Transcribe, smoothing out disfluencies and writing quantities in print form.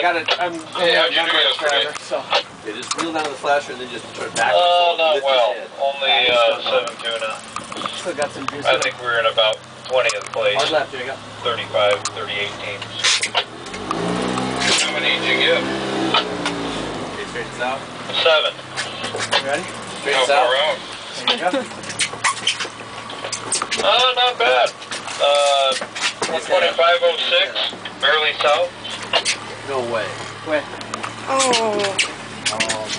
I got it. I'm Hey, how'd you do yesterday? So. Yeah, just reel down the flasher and then just turn back. Not well. Only 7 tuna. Still got some juice. I think we're in about 20th place. Hard left, Jacob. 35, 38 teams. How many did you get? Okay, straight south. 7. You ready? Straight How south. far out? There you go. Not bad. 125.06, barely south. No way. Wait. Oh. Oh